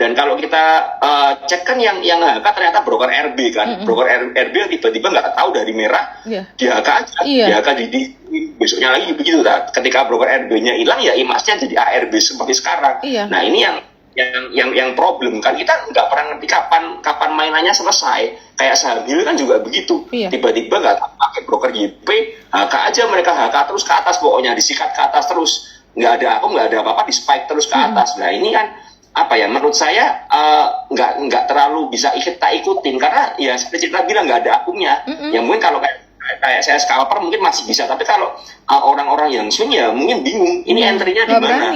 Dan kalau kita cek kan yang HK ternyata broker RB kan, broker RB yang tiba-tiba nggak tahu dari merah, di HK aja, di HK di besoknya lagi begitu. Ketika broker RB-nya hilang ya imasnya jadi ARB seperti sekarang. Nah ini yang problem kan, kita nggak pernah ngerti kapan mainannya selesai. Kayak Sahamil kan juga begitu, tiba-tiba nggak pakai broker YP, HK aja mereka HK terus ke atas, pokoknya disikat ke atas terus, nggak ada apa-apa, di spike terus ke atas. Nah ini kan apa ya, menurut saya nggak terlalu bisa kita ikutin karena ya seperti kita bilang nggak ada akunnya. Ya mungkin kalau kayak saya scalper mungkin masih bisa, tapi kalau orang-orang yang swing ya mungkin bingung ini entry-nya di mana.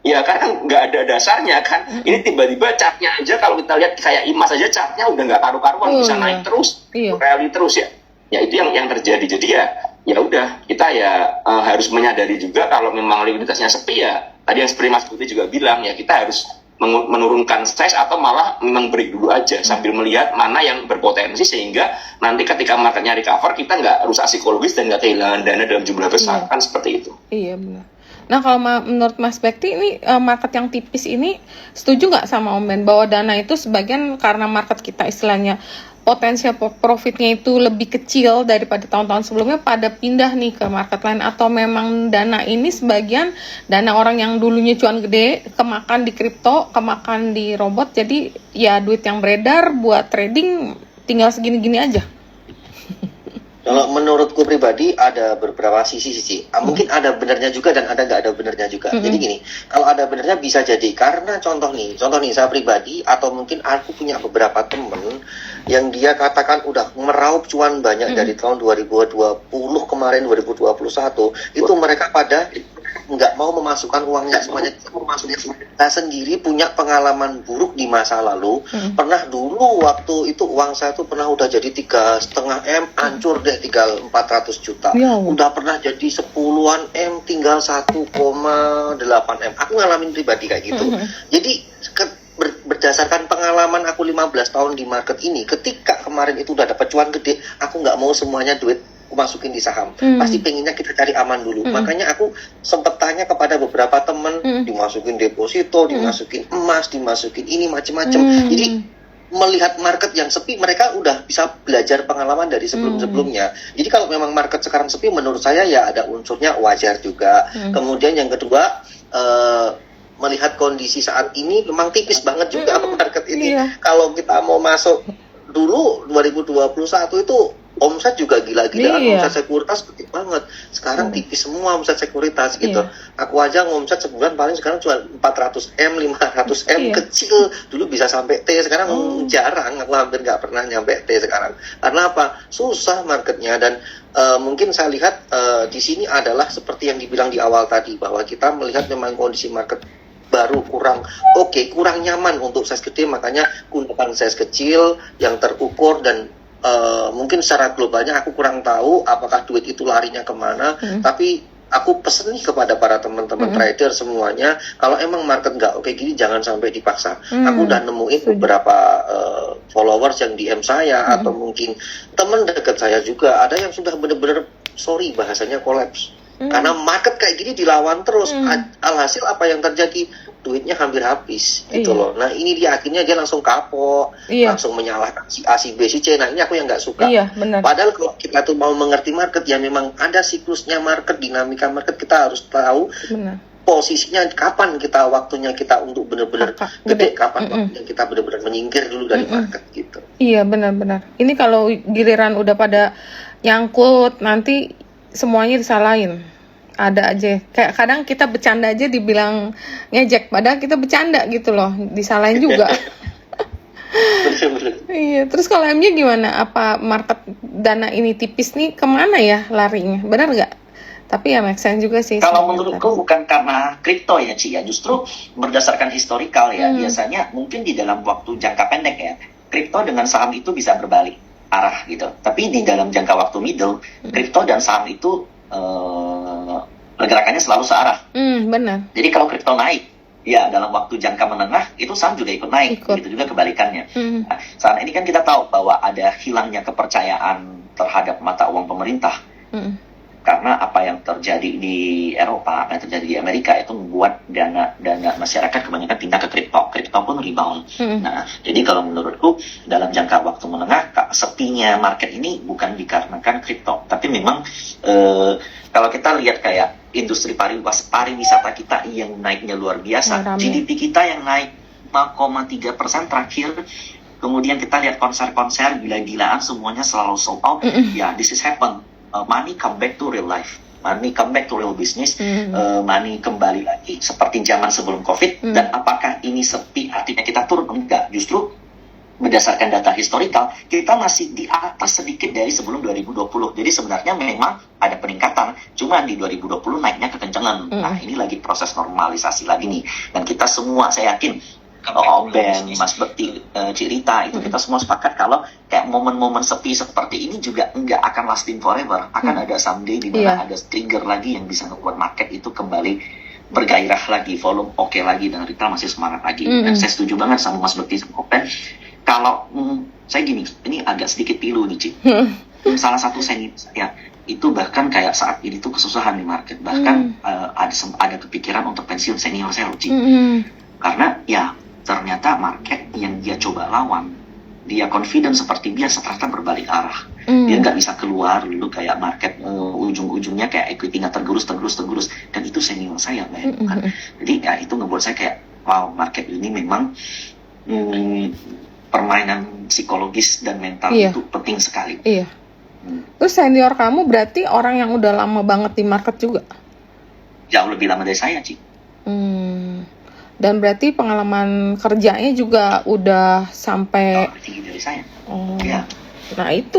Karena nggak ada dasarnya kan. Ini tiba-tiba chartnya aja kalau kita lihat kayak IMAS aja chartnya udah nggak karu-karuan, bisa naik terus, rally terus ya. Ya itu yang terjadi. Jadi ya udah kita harus menyadari juga kalau memang likuiditasnya sepi ya. Tadi yang seperti Mas Putih juga bilang ya, kita harus menurunkan size atau malah memang break dulu aja sambil melihat mana yang berpotensi, sehingga nanti ketika marketnya recover kita nggak rusak psikologis dan nggak kehilangan dana dalam jumlah besar. Kan seperti itu. Iya benar. Nah kalau menurut Mas Bekti ini market yang tipis ini setuju nggak sama Om Ben bahwa dana itu sebagian karena market kita istilahnya potensial profitnya itu lebih kecil daripada tahun-tahun sebelumnya pada pindah nih ke market lain, atau memang dana ini sebagian dana orang yang dulunya cuan gede kemakan di kripto, kemakan di robot, jadi ya duit yang beredar buat trading tinggal segini-gini aja. Kalau menurutku pribadi ada beberapa sisi. Mungkin ada benarnya juga dan ada nggak ada benarnya juga. Jadi gini, kalau ada benarnya bisa jadi karena contoh nih saya pribadi atau mungkin aku punya beberapa temen yang dia katakan udah meraup cuan banyak dari tahun 2020 kemarin 2021, itu mereka pada nggak mau memasukkan uangnya semuanya. Saya sendiri punya pengalaman buruk di masa lalu. Pernah dulu waktu itu uang saya tuh pernah udah jadi 3,5 M, hancur deh, tinggal 400 juta. Udah pernah jadi 10-an M, tinggal 1,8 M. Aku ngalamin pribadi kayak gitu. Jadi berdasarkan pengalaman aku 15 tahun di market ini, ketika kemarin itu udah dapat cuan gede, aku nggak mau semuanya duit aku masukin di saham. Pasti pengennya kita cari aman dulu. Makanya aku sempat tanya kepada beberapa teman, dimasukin deposito, dimasukin emas, dimasukin ini macam-macam. Jadi melihat market yang sepi, mereka udah bisa belajar pengalaman dari sebelum-sebelumnya. Jadi kalau memang market sekarang sepi, menurut saya ya ada unsurnya wajar juga. Kemudian yang kedua, melihat kondisi saat ini memang tipis banget juga market ini. Kalau kita mau masuk dulu 2021 itu omset juga gila-gilaan, omset sekuritas gede banget. Sekarang tipis semua omset sekuritas gitu. Aku aja ngomset sebulan paling sekarang cuma 400 M, 500 M, kecil. Dulu bisa sampai T, sekarang jarang. Aku hampir nggak pernah nyampe T sekarang. Karena apa? Susah marketnya. Dan mungkin saya lihat di sini adalah seperti yang dibilang di awal tadi, bahwa kita melihat memang kondisi market baru kurang nyaman untuk size gede, makanya gunakan size kecil yang terukur. Dan mungkin secara globalnya aku kurang tahu apakah duit itu larinya kemana, tapi aku pesen nih kepada para teman-teman trader semuanya, kalau emang market nggak oke gini jangan sampai dipaksa. Aku udah nemuin beberapa followers yang DM saya atau mungkin teman dekat saya juga, ada yang sudah benar-benar sorry bahasanya kolaps. Karena market kayak gini dilawan terus, alhasil apa yang terjadi? Duitnya hampir habis gitu loh. Nah ini dia akhirnya dia langsung kapok, langsung menyalahkan si A, si B, si C. Nah ini aku yang nggak suka. Padahal kalau kita tuh mau mengerti market, ya memang ada siklusnya market, dinamika market, kita harus tahu posisinya kapan waktunya kita untuk benar-benar gede, kapan waktunya kita benar-benar menyingkir dulu dari market gitu. Iya benar-benar. Ini kalau giliran udah pada nyangkut nanti semuanya disalahin. Ada aja, kayak kadang kita bercanda aja dibilang ngejek, padahal kita bercanda gitu loh, disalahin juga. Iya, terus kalau M-nya gimana? Apa market dana ini tipis nih kemana ya larinya? Benar nggak? Tapi ya make sense juga sih. Kalau menurutku bukan karena kripto ya Ci ya, justru berdasarkan historikal ya. Biasanya mungkin di dalam waktu jangka pendek ya, kripto dengan saham itu bisa berbalik arah gitu. Tapi di dalam jangka waktu middle, kripto dan saham itu pergerakannya selalu searah. Benar. Jadi kalau kripto naik, ya dalam waktu jangka menengah itu saham juga ikut naik. Begitu juga kebalikannya. Nah, saat ini kan kita tahu bahwa ada hilangnya kepercayaan terhadap mata uang pemerintah. karena apa yang terjadi di Eropa, apa yang terjadi di Amerika itu membuat dana masyarakat kebanyakan pindah ke kripto pun rebound. Nah, jadi kalau menurutku dalam jangka waktu menengah sepinya market ini bukan dikarenakan kripto, tapi memang kalau kita lihat kayak industri pariwisata kita yang naiknya luar biasa, GDP kita yang naik 5,3% terakhir. Kemudian kita lihat konser-konser gila-gilaan semuanya selalu sold out. Ya, this is happen. Money come back to real life, money come back to real business, money kembali lagi seperti zaman sebelum COVID. Dan apakah ini sepi artinya kita turun? Enggak, justru berdasarkan data historikal kita masih di atas sedikit dari sebelum 2020. Jadi sebenarnya memang ada peningkatan, cuma di 2020 naiknya kekencangan. Nah, ini lagi proses normalisasi lagi nih, dan kita semua saya yakin Om Ben, Mas Bekti, Cik Rita, itu kita semua sepakat kalau kayak momen-momen sepi seperti ini juga nggak akan lasting forever. Akan ada someday di mana ada trigger lagi yang bisa membuat market itu kembali bergairah lagi, volume oke lagi, dan Rita masih semangat lagi. Dan saya setuju banget sama Mas Bekti sama Om Ben. Kalau saya gini, ini agak sedikit pilu nih, Cik. Salah satu senior saya itu bahkan kayak saat ini tuh kesusahan di market. Bahkan ada kepikiran untuk pensiun senior saya, Cik. Karena ya ternyata market yang dia coba lawan, dia confident seperti biasa, ternyata berbalik arah. Dia nggak bisa keluar dulu kayak market ujung-ujungnya kayak equity-nya tergerus. Dan itu senior saya, kan. Jadi ya itu ngebuat saya kayak, wow, market ini memang permainan psikologis dan mental itu penting sekali. Terus senior kamu berarti orang yang udah lama banget di market juga? Jauh lebih lama dari saya, Ci. Dan berarti pengalaman kerjanya juga udah sampai lebih tinggi dari saya. Nah itu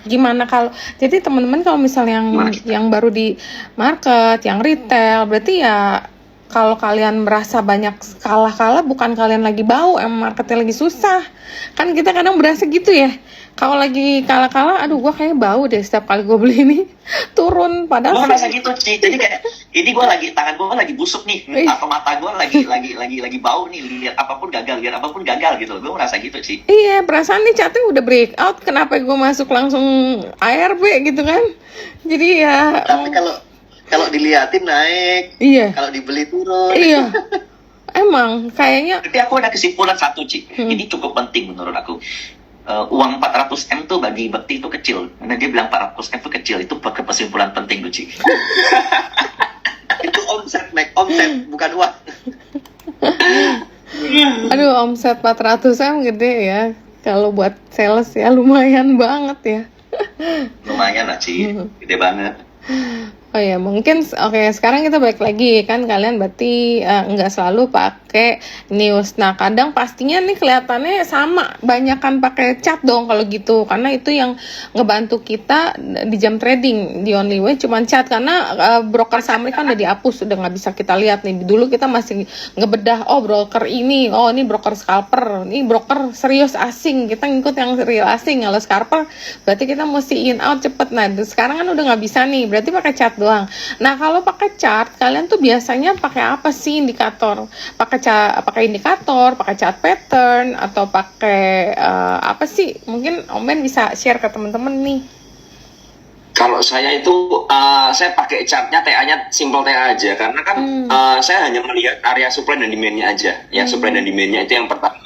gimana kalau jadi teman-teman kalau misalnya yang baru di market, yang retail, berarti ya kalau kalian merasa banyak kalah bukan kalian lagi bau, emang marketnya lagi susah. Kan kita kadang berasa gitu ya. Kalau lagi kalah, aduh gua kayaknya bau deh setiap kali gue beli ini turun. Padahal gue merasa gitu sih. Jadi kayak ini tangan gue lagi busuk nih, atau mata gue lagi bau nih, lihat apapun gagal gitu. Gue merasa gitu sih. Iya, perasaan nih catnya udah breakout, kenapa gue masuk langsung ARB gitu kan? Jadi ya. Tapi kalau diliatin naik, kalau dibeli turun. Iya. Emang kayaknya. Tapi aku ada kesimpulan satu, Cik. Ini cukup penting menurut aku. Uang 400M tuh bagi Bekti itu kecil. Karena dia bilang 400M itu kecil. Itu kesimpulan penting tuh, Cik. Itu omset, bukan uang. Aduh, omset 400M gede ya. Kalau buat sales ya lumayan banget ya. Lumayan lah, Cik. Gede banget. Oh ya, mungkin sekarang kita balik lagi kan, kalian berarti nggak selalu pakai news. Nah, kadang pastinya nih kelihatannya sama, banyakan pakai chat dong kalau gitu, karena itu yang ngebantu kita di jam trading. Di Only Way cuma chat, karena broker summary kan udah dihapus, udah nggak bisa kita lihat nih. Dulu kita masih ngebedah, oh broker ini broker scalper, ini broker serius asing, kita ngikut yang real asing. Kalau scalper berarti kita mesti in out cepet. Nah, sekarang kan udah nggak bisa nih, berarti pakai chat doang. Nah, kalau pakai chart, kalian tuh biasanya pakai apa sih indikator? Pakai indikator, pakai chart pattern, atau pakai apa sih? Mungkin Om Ben bisa share ke teman-teman nih. Kalau saya itu saya pakai chartnya TA-nya simple TA aja, karena kan saya hanya melihat area supply dan demand-nya aja. Ya, supply dan demand-nya itu yang pertama.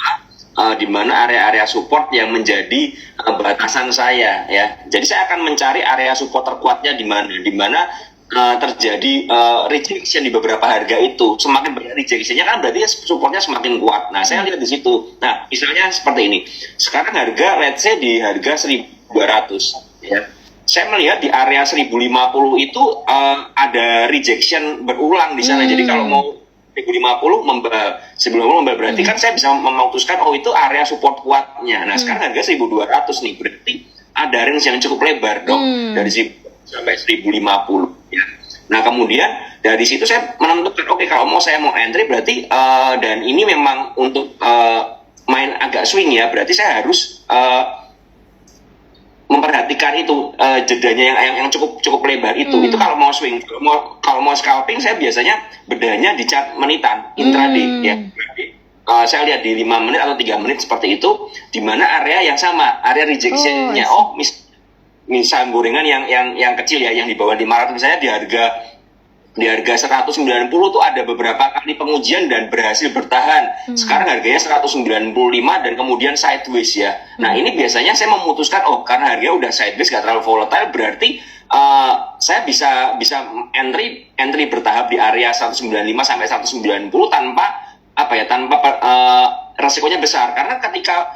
Di mana area-area support yang menjadi batasan saya, ya. Jadi saya akan mencari area support terkuatnya di mana terjadi rejection di beberapa harga itu. Semakin banyak rejectionnya kan berarti supportnya semakin kuat. Nah, saya lihat di situ. Nah, misalnya seperti ini. Sekarang harga, let's say di harga 1.200, ya. Saya melihat di area 1.050 itu ada rejection berulang di sana. Jadi kalau mau 1.050 membal berarti kan saya bisa memutuskan itu area support kuatnya. Nah, sekarang harga 1.200 nih, berarti ada range yang cukup lebar dong, dari 1.000 sampai 1.050 ya. Nah, kemudian dari situ saya menentukan kalau saya mau entry berarti dan ini memang untuk main agak swing ya, berarti saya harus memperhatikan itu jedanya yang cukup lebar itu kalau mau swing. Kalau mau scalping saya biasanya bedanya di chart menitan intraday ya. Saya lihat di 5 menit atau 3 menit seperti itu, di mana area yang sama, area rejectionnya misal gorengan yang kecil ya, yang di bawah 500 misalnya di harga 190 tuh ada beberapa kali pengujian dan berhasil bertahan. Sekarang harganya 195 dan kemudian sideways ya. Nah ini biasanya saya memutuskan karena harganya udah sideways gak terlalu volatile, berarti saya bisa entry bertahap di area 195 sampai 190 tanpa resikonya besar. Karena ketika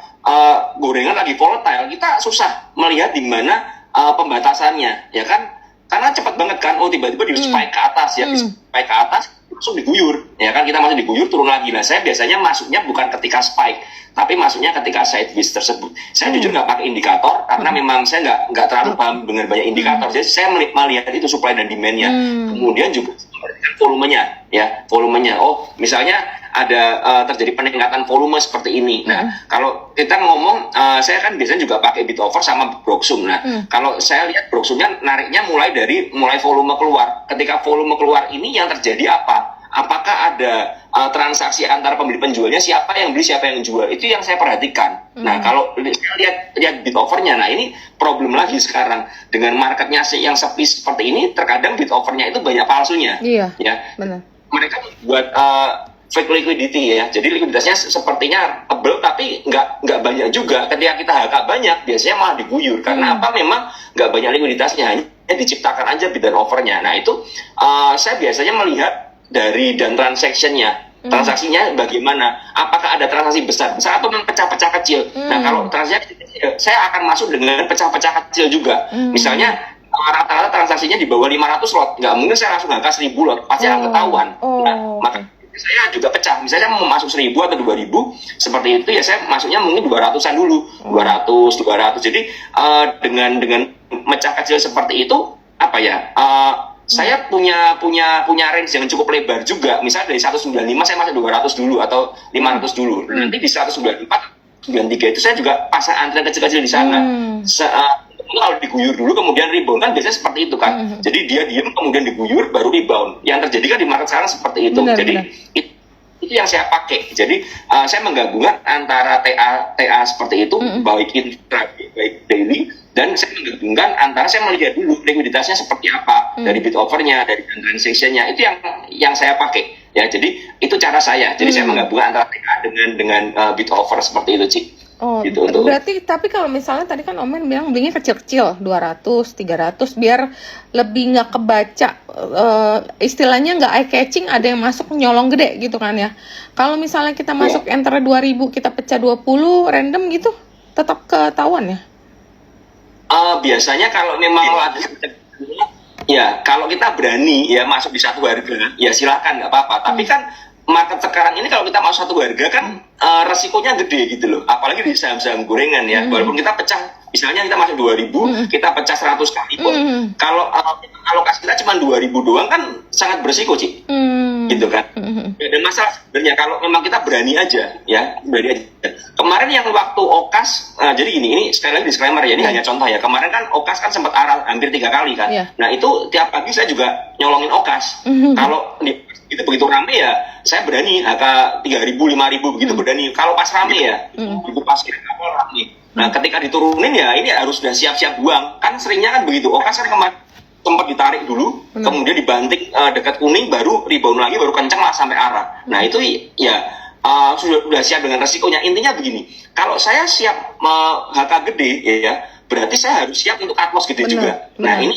gorengan lagi volatile, kita susah melihat di mana pembatasannya, ya kan? Karena cepat banget kan, tiba-tiba di spike ke atas ya, spike ke atas langsung diguyur, ya kan, kita masuk diguyur turun lagi. Nah saya biasanya masuknya bukan ketika spike, tapi masuknya ketika sideways tersebut. Saya jujur nggak pakai indikator karena memang saya nggak terlalu paham dengan banyak indikator. Jadi saya melihat itu supply dan demand-nya. Kemudian juga volumenya, ya volumenya. Misalnya ada terjadi peningkatan volume seperti ini. Nah, kalau kita ngomong, saya kan biasanya juga pakai bid offer sama broksum. Nah, kalau saya lihat broksumnya nariknya mulai volume keluar. Ketika volume keluar ini yang terjadi apa? Apakah ada transaksi antara pembeli penjualnya, siapa yang beli, siapa yang jual? Itu yang saya perhatikan. Nah, kalau saya lihat bid offernya, nah ini problem lagi sekarang dengan marketnya yang sepi seperti ini. Terkadang bid offernya itu banyak palsunya. Iya. Ya. Benar. Mereka buat fake liquidity ya, jadi likuiditasnya sepertinya tebel tapi nggak banyak juga. Ketika kita HK banyak, biasanya malah diguyur. Karena apa? Memang nggak banyak likuiditasnya, hanya diciptakan aja bid dan offernya. Nah itu saya biasanya melihat dari dan transaksinya bagaimana, apakah ada transaksi besar atau memang pecah-pecah kecil. Nah kalau transaksi kecil, saya akan masuk dengan pecah-pecah kecil juga. Misalnya rata-rata transaksinya di bawah 500 lot, nggak mungkin saya langsung angka 1000 lot, pasti akan ketahuan. Nah, maka saya juga pecah, misalnya mau masuk 1000 atau 2000 seperti itu ya, saya masuknya mungkin 200-an dulu, 200. Jadi dengan mecah kecil seperti itu saya punya range yang cukup lebar juga. Misalnya dari 195 saya masuk 200 dulu atau 500 dulu. Nanti di 194, 93 itu saya juga pasang antrian kecil-kecil di sana. Kalau diguyur dulu kemudian rebound kan biasanya seperti itu kan. Jadi dia diem kemudian diguyur baru rebound. Yang terjadi kan di market sekarang seperti itu. Jadi itu yang saya pakai. Jadi saya menggabungkan antara TA seperti itu, baik intraday baik daily, dan saya menggabungkan antara saya melihat dulu likuiditasnya seperti apa dari bid offernya, dari transaction-nya. Itu yang saya pakai. Ya, jadi itu cara saya. Jadi saya menggabungkan antara TA dengan bid offer seperti itu, Ci. Gitu, berarti tapi kalau misalnya tadi kan Omen bilang belinya kecil-kecil 200, 300 biar lebih nggak kebaca, istilahnya nggak eye catching, ada yang masuk nyolong gede gitu kan ya. Kalau misalnya kita masuk antara 2000 kita pecah 20 random gitu tetap ketahuan ya? Biasanya kalau memang ya kalau kita berani ya masuk di satu harga ya silakan, nggak apa-apa. Tapi kan market sekarang ini kalau kita masuk satu harga kan resikonya gede gitu loh, apalagi di saham-saham gorengan ya. Walaupun kita pecah, misalnya kita masuk 2000, kita pecah 100 kali pun, kalau alokasi kita cuma 2000 doang kan sangat berisiko, Ci. Gitu kan. Dan masalah sebenarnya kalau memang kita berani aja ya, berani aja. Kemarin yang waktu Okas, jadi ini sekali lagi disclaimer ya, ini hanya contoh ya. Kemarin kan Okas kan sempat arah hampir 3 kali kan. Nah itu tiap pagi saya juga nyolongin Okas. Kalau itu begitu rame ya, saya berani angka 3.000, 5.000 begitu berani. Kalau pas rame ya, begitu pas awal rame. Nah ketika diturunin ya, ini harus sudah siap-siap buang. Kan seringnya kan begitu. Okas kan kemarin sempat ditarik dulu, kemudian dibanting dekat kuning, baru rebound lagi, baru kencang lah sampai arah. Nah itu ya sudah siap dengan resikonya. Intinya begini, kalau saya siap HK gede ya, berarti saya harus siap untuk cut loss gede juga. Nah ini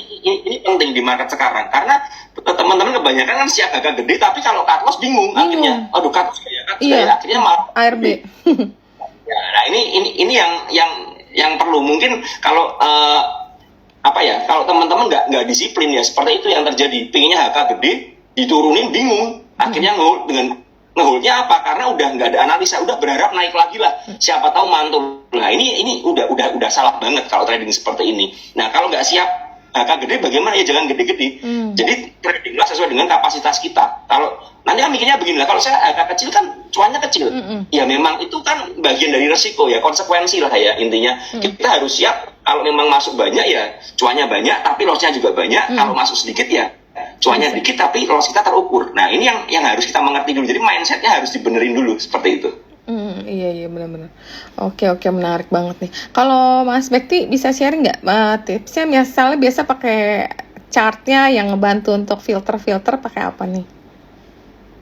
penting di market sekarang, karena teman-teman kebanyakan kan siap HK gede, tapi kalau cut loss bingung akhirnya. Aduh cut loss ya, akhirnya malah ARB. Ya, nah ini yang perlu mungkin kalau kalau teman-teman nggak disiplin ya seperti itu yang terjadi. Pengennya HK gede, diturunin bingung, akhirnya ngeholdnya apa? Karena udah nggak ada analisa, udah berharap naik lagi lah. Siapa tahu mantul. Nah ini udah salah banget kalau trading seperti ini. Nah kalau nggak siap HK gede bagaimana ya, jangan gede-gede. Jadi tradinglah sesuai dengan kapasitas kita. Kalau nanti kan mikirnya begini lah, kalau saya HK kecil kan cuannya kecil. Ya memang itu kan bagian dari resiko ya, konsekuensi lah ya intinya. Kita harus siap kalau memang masuk banyak ya cuannya banyak, tapi lossnya juga banyak. Kalau masuk sedikit ya cuannya dikit tapi loss kita terukur. Nah ini yang harus kita mengerti dulu. Jadi mindsetnya harus dibenerin dulu seperti itu. Iya benar-benar. Oke menarik banget nih. Kalau Mas Bekti bisa sharing nggak tipsnya? Misalnya biasa pakai chartnya yang ngebantu untuk filter pakai apa nih?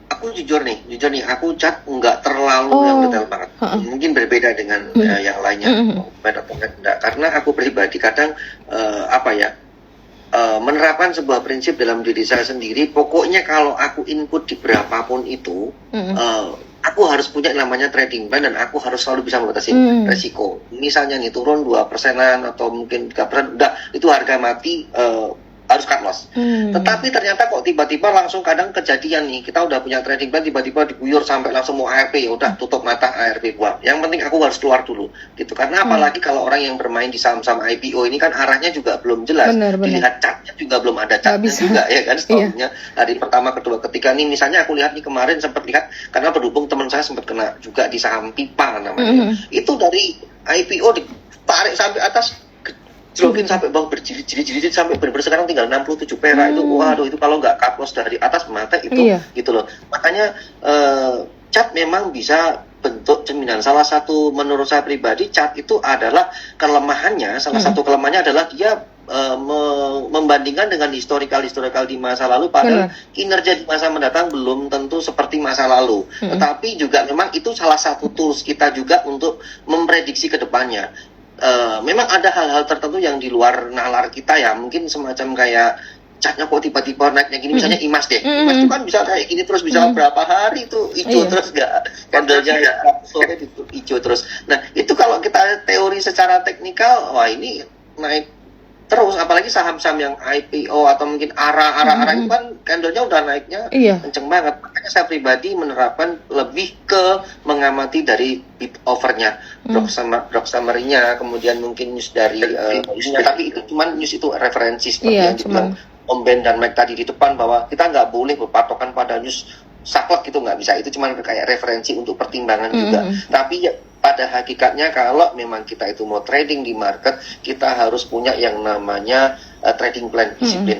Aku jujur nih, aku chart nggak terlalu yang detail banget. Mungkin berbeda dengan yang lainnya, karena aku pribadi kadang menerapkan sebuah prinsip dalam diri saya sendiri. Pokoknya kalau aku input di berapapun itu, aku harus punya namanya trading plan dan aku harus selalu bisa membatasi resiko. Misalnya nih turun 2%-an atau mungkin 3%, udah itu harga mati, harus cut loss. Tetapi ternyata kok tiba-tiba langsung kadang kejadian nih, kita udah punya trading plan tiba-tiba diguyur sampai langsung mau ARP, ya udah tutup mata ARP buang. Yang penting aku harus keluar dulu gitu. Karena apalagi kalau orang yang bermain di saham-saham IPO ini kan arahnya juga belum jelas. Bener. Dilihat chartnya juga belum ada chartnya juga ya kan, stoknya hari pertama, kedua, ketiga nih. Misalnya aku lihat nih kemarin sempat lihat karena berhubung teman saya sempat kena juga di saham pipa namanya. Itu dari IPO ditarik sampai atas, Jrokin sampai bang berjilid-jilid sampai benar-benar sekarang tinggal 67 perak. Itu waduh, itu kalau nggak cut loss dari atas mata itu gitu loh. Makanya chart memang bisa bentuk cerminan. Salah satu menurut saya pribadi chart itu adalah kelemahannya, salah satu kelemahannya adalah dia membandingkan dengan historical di masa lalu, padahal kinerja di masa mendatang belum tentu seperti masa lalu. Tetapi juga memang itu salah satu tools kita juga untuk memprediksi ke depannya. Memang ada hal-hal tertentu yang di luar nalar kita ya, mungkin semacam kayak catnya kok tiba-tiba naiknya gini, misalnya IMAS deh. IMAS itu kan bisa kayak gini terus, bisa berapa hari itu hijau terus, nggak candlenya ya sore itu hijau terus. Nah itu kalau kita teori secara teknikal, wah ini naik terus, apalagi saham-saham yang IPO atau mungkin arah itu kan candlenya udah naiknya kenceng banget. Makanya saya pribadi menerapkan lebih ke mengamati dari bid overnya, drop summary-nya, kemudian mungkin news dari newsnya. Tapi itu cuman news itu referensi seperti yang dibilang Om Ben dan Mike tadi di depan, bahwa kita nggak boleh berpatokan pada news saklek gitu, nggak bisa. Itu cuman kayak referensi untuk pertimbangan juga. Tapi ya, pada hakikatnya kalau memang kita itu mau trading di market, kita harus punya yang namanya trading plan, disiplin.